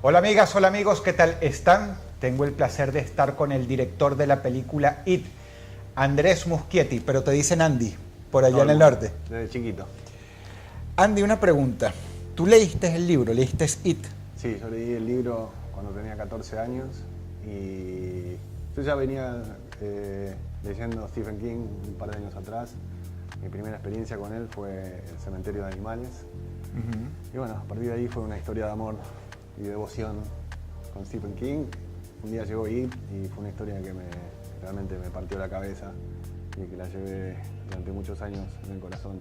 Hola amigas, hola amigos, ¿qué tal están? Tengo el placer de estar con el director de la película It, Andrés Muschietti, pero te dicen Andy, por allá Todo en el el mundo, norte. desde chiquito. Andy, una pregunta. ¿Tú leíste el libro, leíste It? Sí, yo leí el libro cuando tenía 14 años y yo ya venía leyendo Stephen King un par de años atrás. Mi primera experiencia con él fue El cementerio de animales. Y bueno, a partir de ahí fue una historia de amor y devoción con Stephen King. Un día llegó It y fue una historia que realmente me partió la cabeza y que la llevé durante muchos años en el corazón.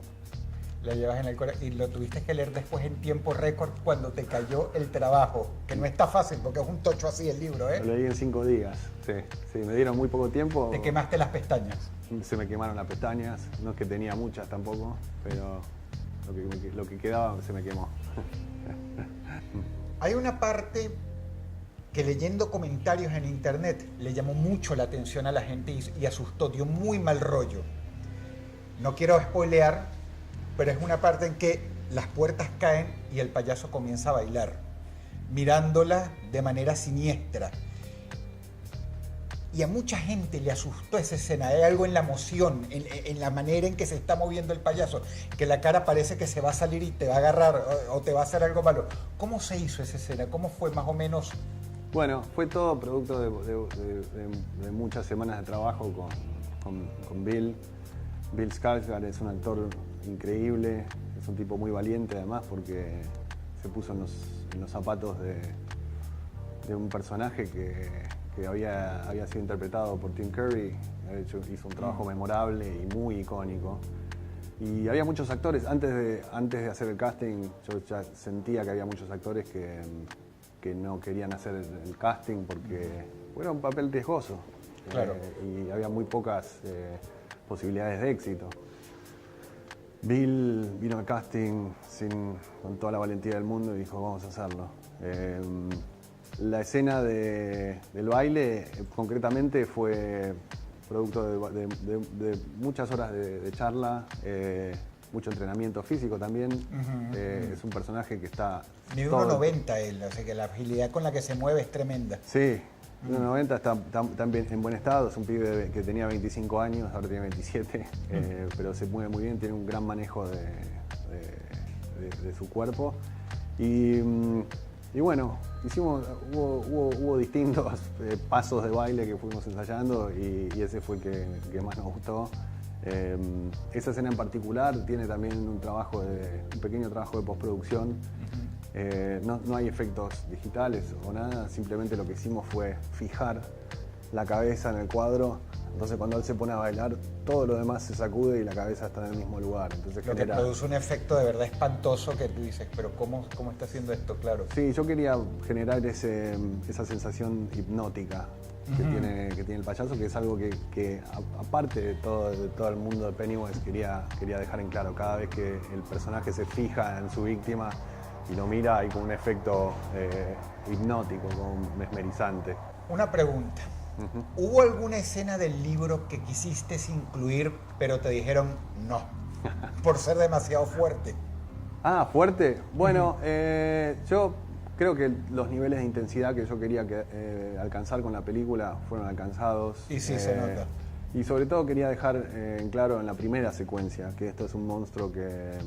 La llevas en el corazón y lo tuviste que leer después en tiempo récord cuando te cayó el trabajo, que no está fácil porque es un tocho así el libro, ¿eh? Lo leí en 5 días, sí, me dieron muy poco tiempo. Te quemaste las pestañas. Se me quemaron las pestañas, no es que tenía muchas tampoco, pero lo que quedaba se me quemó. Hay una parte que leyendo comentarios en internet le llamó mucho la atención a la gente y asustó, dio muy mal rollo. No quiero spoilear, pero es una parte en que las puertas caen y el payaso comienza a bailar, mirándola de manera siniestra. Y a mucha gente le asustó esa escena, hay algo en la emoción, en la manera en que se está moviendo el payaso, que la cara parece que se va a salir y te va a agarrar o te va a hacer algo malo. ¿Cómo se hizo esa escena? ¿Cómo fue más o menos? Bueno, fue todo producto de muchas semanas de trabajo con Bill. Bill Skarsgård es un actor increíble, es un tipo muy valiente además porque se puso en los zapatos de un personaje que había sido interpretado por Tim Curry. Hizo un trabajo memorable y muy icónico. Y había muchos actores, antes de hacer el casting yo ya sentía que había muchos actores que no querían hacer el casting porque era un papel riesgoso. Claro. Y había muy pocas posibilidades de éxito. Bill vino al casting con toda la valentía del mundo y dijo, vamos a hacerlo. La escena del baile concretamente fue producto de muchas horas de charla, mucho entrenamiento físico también. Es un personaje que está... Mide 1,90 él, o sea que la agilidad con la que se mueve es tremenda. Sí, 1,90 está en buen estado, es un pibe que tenía 25 años, ahora tiene 27, pero se mueve muy bien, tiene un gran manejo de su cuerpo. Y bueno, hubo distintos pasos de baile que fuimos ensayando y ese fue el que más nos gustó. Esa escena en particular tiene también un pequeño trabajo de postproducción. No hay efectos digitales o nada, simplemente lo que hicimos fue fijar la cabeza en el cuadro. Entonces cuando él se pone a bailar, todo lo demás se sacude y la cabeza está en el mismo lugar. Entonces Lo que produce un efecto de verdad espantoso que tú dices, pero ¿cómo está haciendo esto? Claro. Sí, yo quería generar esa sensación hipnótica que tiene el payaso, que es algo que aparte de todo el mundo de Pennywise quería dejar en claro. Cada vez que el personaje se fija en su víctima y lo mira, hay como un efecto hipnótico, como mesmerizante. Una pregunta. ¿Hubo alguna escena del libro que quisiste incluir, pero te dijeron no, por ser demasiado fuerte? Ah, fuerte. Bueno, yo creo que los niveles de intensidad que yo quería alcanzar con la película fueron alcanzados. Y sí, se nota. Y sobre todo quería dejar en claro en la primera secuencia que esto es un monstruo que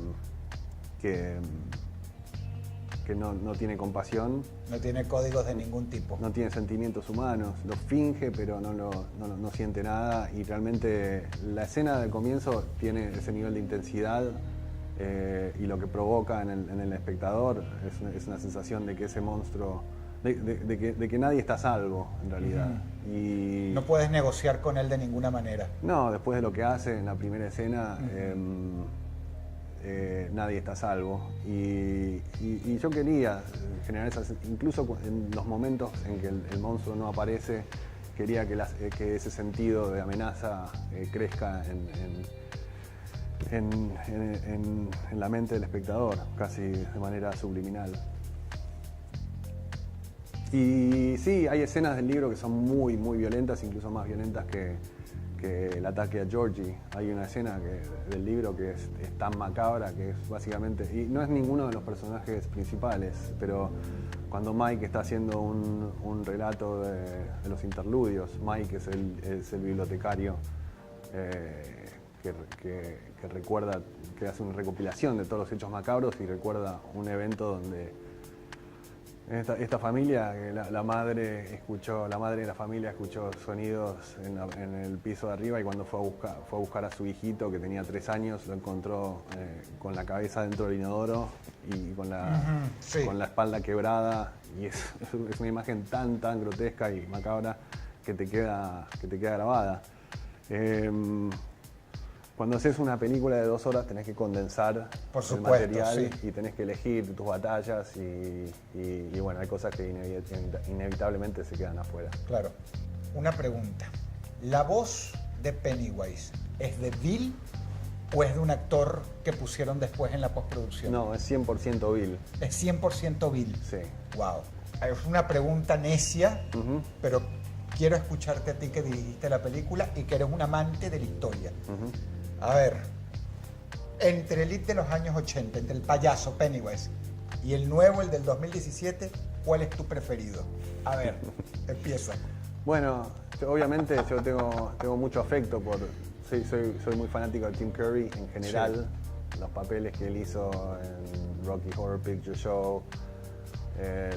no tiene compasión. No tiene códigos de ningún tipo. No tiene sentimientos humanos, lo finge pero no siente nada y realmente la escena del comienzo tiene ese nivel de intensidad y lo que provoca en el espectador es una sensación de que ese monstruo, de que nadie está a salvo en realidad. Y no puedes negociar con él de ninguna manera. no, después de lo que hace en la primera escena, nadie está a salvo. Y yo quería generar esas, incluso en los momentos en que el monstruo no aparece, quería que ese sentido de amenaza crezca en la mente del espectador, casi de manera subliminal. Y sí, hay escenas del libro que son muy, muy violentas, incluso más violentas que el ataque a Georgie. Hay una escena del libro que es tan macabra que es básicamente, y no es ninguno de los personajes principales, pero cuando Mike está haciendo un relato de los interludios. Mike es el bibliotecario que recuerda, que hace una recopilación de todos los hechos macabros y recuerda un evento donde esta familia, la madre de la familia escuchó sonidos en el piso de arriba, y cuando fue a buscar a su hijito que tenía 3 años, lo encontró con la cabeza dentro del inodoro y con la espalda quebrada, y es una imagen tan grotesca y macabra que te queda grabada. Cuando haces una película de 2 horas tenés que condensar el material, sí, y tenés que elegir tus batallas y bueno, hay cosas que inevitablemente se quedan afuera. Claro. Una pregunta. ¿La voz de Pennywise es de Bill o es de un actor que pusieron después en la postproducción? No, es 100% Bill. Es 100% Bill. Sí. Wow. Es una pregunta necia, pero quiero escucharte a ti que dirigiste la película y que eres un amante de la historia. A ver, entre el hit de los años 80, entre el payaso Pennywise y el nuevo, el del 2017, ¿cuál es tu preferido? A ver, empieza. Bueno, obviamente yo tengo mucho afecto por... Soy muy fanático de Tim Curry en general. Sí. Los papeles que él hizo en Rocky Horror Picture Show,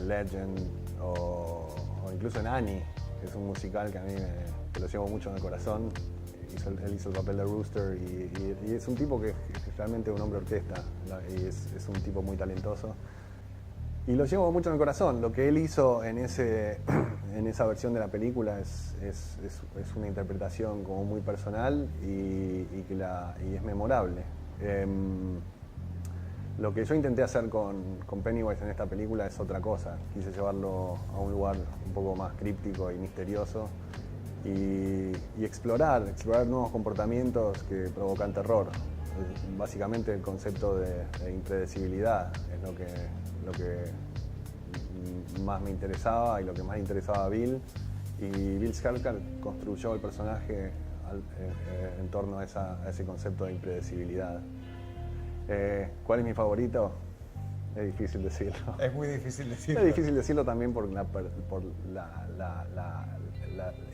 Legend o incluso en Annie, que es un musical que a mí que lo llevo mucho en el corazón. Él hizo el papel de Rooster y es un tipo que es realmente un hombre orquesta, y es un tipo muy talentoso. Y lo llevo mucho en el corazón. Lo que él hizo en esa versión de la película es una interpretación como muy personal y es memorable. Lo que yo intenté hacer con Pennywise en esta película es otra cosa. Quise llevarlo a un lugar un poco más críptico y misterioso y explorar nuevos comportamientos que provocan terror. Básicamente el concepto de impredecibilidad es lo que más me interesaba y lo que más interesaba a Bill. Y Bill Skarsgård construyó el personaje en torno a ese concepto de impredecibilidad. ¿Cuál es mi favorito? Es difícil decirlo. Es muy difícil decirlo. Es difícil decirlo también por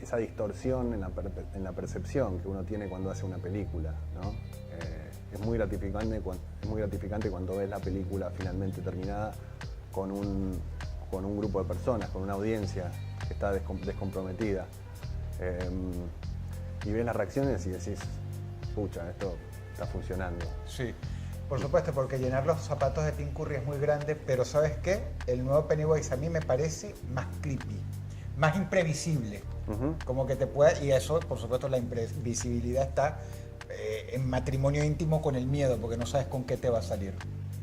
esa distorsión en la percepción que uno tiene cuando hace una película, ¿no? Es muy gratificante cuando ves la película finalmente terminada con un grupo de personas, con una audiencia que está descomprometida. Y ves las reacciones y decís, pucha, esto está funcionando. Sí. Por supuesto, porque llenar los zapatos de Tim Curry es muy grande, pero ¿sabes qué? El nuevo Pennywise a mí me parece más creepy, más imprevisible. Como que te pueda... Y eso, por supuesto, la imprevisibilidad está en matrimonio íntimo con el miedo, porque no sabes con qué te va a salir.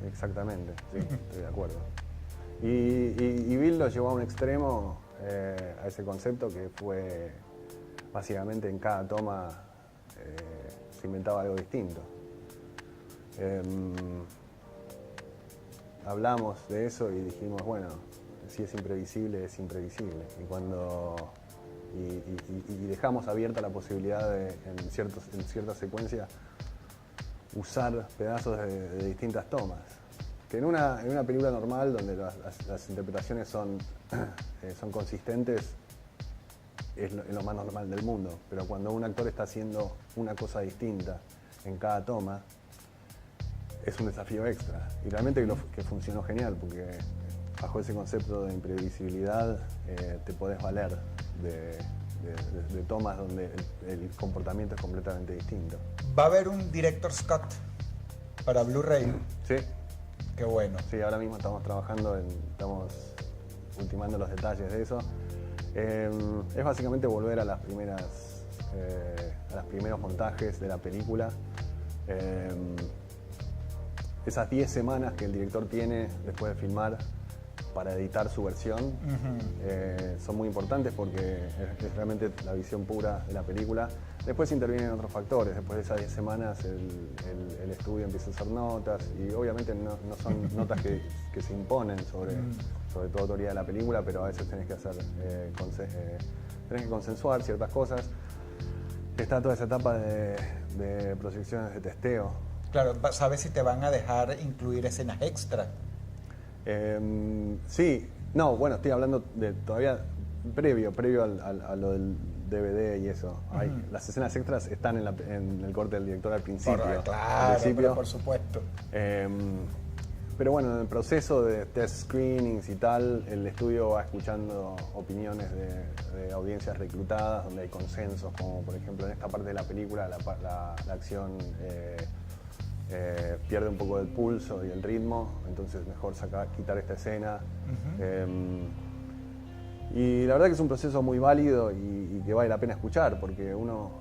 Exactamente, sí, estoy de acuerdo. Y Bill lo llevó a un extremo, a ese concepto que fue, básicamente en cada toma se inventaba algo distinto. Hablamos de eso y dijimos, bueno, si es imprevisible, es imprevisible. Y dejamos abierta la posibilidad de, en ciertas secuencias, usar pedazos de distintas tomas. Que en una película normal, donde las interpretaciones son consistentes, es lo más normal del mundo. Pero cuando un actor está haciendo una cosa distinta en cada toma, es un desafío extra. Y realmente que funcionó genial, porque bajo ese concepto de imprevisibilidad te podés valer de tomas donde el comportamiento es completamente distinto. ¿Va a haber un Director's Cut para Blu-ray? Sí. Qué bueno. Sí, ahora mismo estamos estamos ultimando los detalles de eso. Es básicamente volver a los primeros montajes de la película. Esas 10 semanas que el director tiene después de filmar para editar su versión son muy importantes porque es realmente la visión pura de la película. Después intervienen otros factores. Después de esas 10 semanas el estudio empieza a hacer notas y obviamente no son notas que se imponen sobre tu autoría de la película, pero a veces tenés que tenés que consensuar ciertas cosas. Está toda esa etapa de proyecciones de testeo. Claro, ¿sabes si te van a dejar incluir escenas extra? Sí, No, bueno, estoy hablando de todavía previo a lo del DVD y eso. Las escenas extras están en el corte del director al principio. Claro, pero por supuesto. Pero bueno, en el proceso de test screenings y tal, el estudio va escuchando opiniones de audiencias reclutadas, donde hay consensos, como por ejemplo en esta parte de la película la acción pierde un poco del pulso y el ritmo, entonces mejor quitar esta escena. Y la verdad que es un proceso muy válido y que vale la pena escuchar, porque uno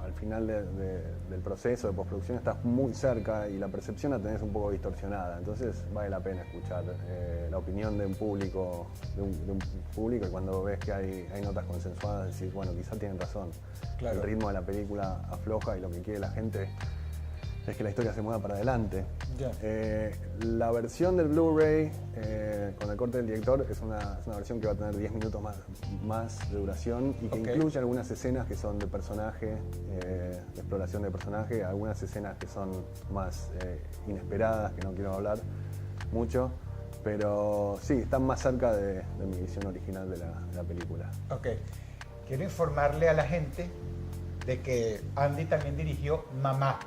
al final del proceso de postproducción estás muy cerca y la percepción la tenés un poco distorsionada, entonces vale la pena escuchar la opinión de un público, y cuando ves que hay notas consensuadas decís, bueno, quizás tienen razón. Claro. El ritmo de la película afloja y lo que quiere la gente es que la historia se mueva para adelante. Yeah. La versión del Blu-ray con el corte del director es una versión que va a tener 10 minutos más de duración y que incluye algunas escenas que son de personaje, de exploración de personaje, algunas escenas que son más inesperadas, que no quiero hablar mucho, pero sí, están más cerca de mi visión original de la película. Ok. Quiero informarle a la gente de que Andy también dirigió Mamá,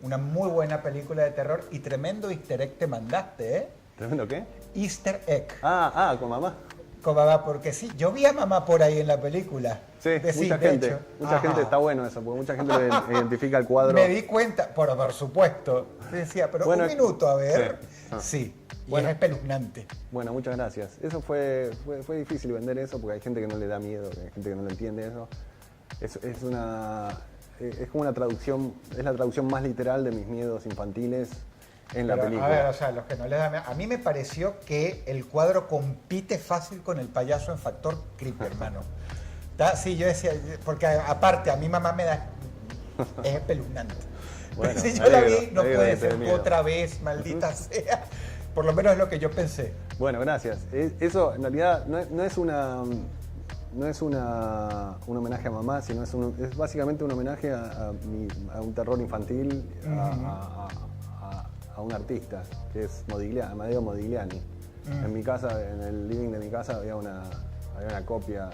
una muy buena película de terror y tremendo easter egg te mandaste, ¿eh? ¿Tremendo qué? Easter egg. Con Mamá. Con Mamá, porque sí, yo vi a Mamá por ahí en la película. Sí, mucha gente está bueno eso, porque mucha gente le identifica el cuadro. Me di cuenta, por supuesto. Decía, pero bueno, un minuto, a ver. Sí, y bueno, es espeluznante. Bueno, muchas gracias. Eso fue difícil vender eso, porque hay gente que no le da miedo, hay gente que no lo entiende eso. Es como una traducción, es la traducción más literal de mis miedos infantiles en la película. A ver, o sea, los que no les da, a mí me pareció que el cuadro compite fácil con el payaso en Factor Creepy, hermano. Sí, yo decía, porque aparte a mi mamá me da, es espeluznante. Bueno, si yo la vi, no puede ser otra vez, maldita sea. Por lo menos es lo que yo pensé. Bueno, gracias. Eso en realidad no es un homenaje a Mamá, sino es básicamente un homenaje a un terror infantil, a un artista, que es Amadeo Modigliani. En mi casa, en el living de mi casa, había una copia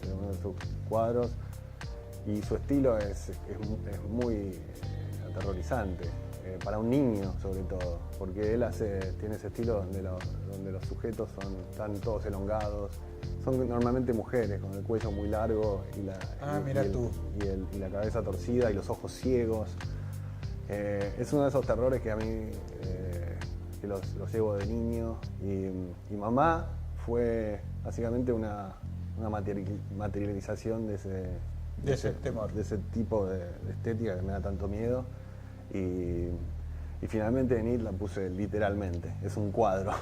de uno de sus cuadros y su estilo es muy aterrorizante, para un niño sobre todo, porque él tiene ese estilo donde los sujetos están todos elongados. Son normalmente mujeres con el cuello muy largo y la cabeza torcida y los ojos ciegos. Es uno de esos terrores que a mí que los llevo de niño. Y Mamá fue básicamente una materialización de ese temor, de ese tipo de estética que me da tanto miedo. Y finalmente en It la puse literalmente, es un cuadro.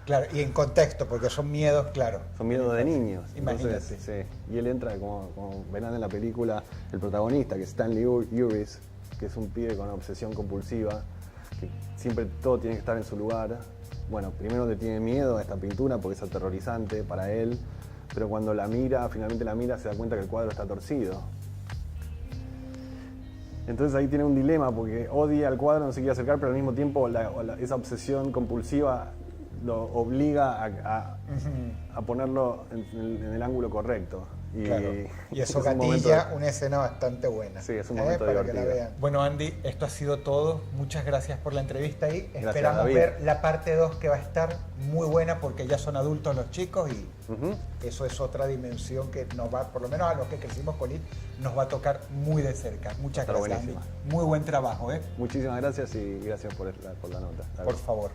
Claro, y en contexto, porque son miedos, claro. Son miedos de niños. Imagínate. Entonces, sí. Y él entra, como verán en la película, el protagonista, que es Stanley Uris, que es un pibe con obsesión compulsiva, que siempre todo tiene que estar en su lugar. Bueno, primero le tiene miedo a esta pintura porque es aterrorizante para él, pero cuando finalmente la mira, se da cuenta que el cuadro está torcido. Entonces ahí tiene un dilema, porque odia al cuadro, no se quiere acercar, pero al mismo tiempo esa obsesión compulsiva lo obliga a ponerlo en el ángulo correcto. Claro. Y eso gatilla una escena bastante buena. Sí, es un momento divertido. Para que la vean. Bueno, Andy, esto ha sido todo. Muchas gracias por la entrevista ahí. Esperamos ver la parte 2, que va a estar muy buena porque ya son adultos los chicos y eso es otra dimensión que nos va, por lo menos a los que crecimos con IT, nos va a tocar muy de cerca. Muchas gracias, Andy. Muy buen trabajo. Muchísimas gracias y gracias por la nota. Por favor.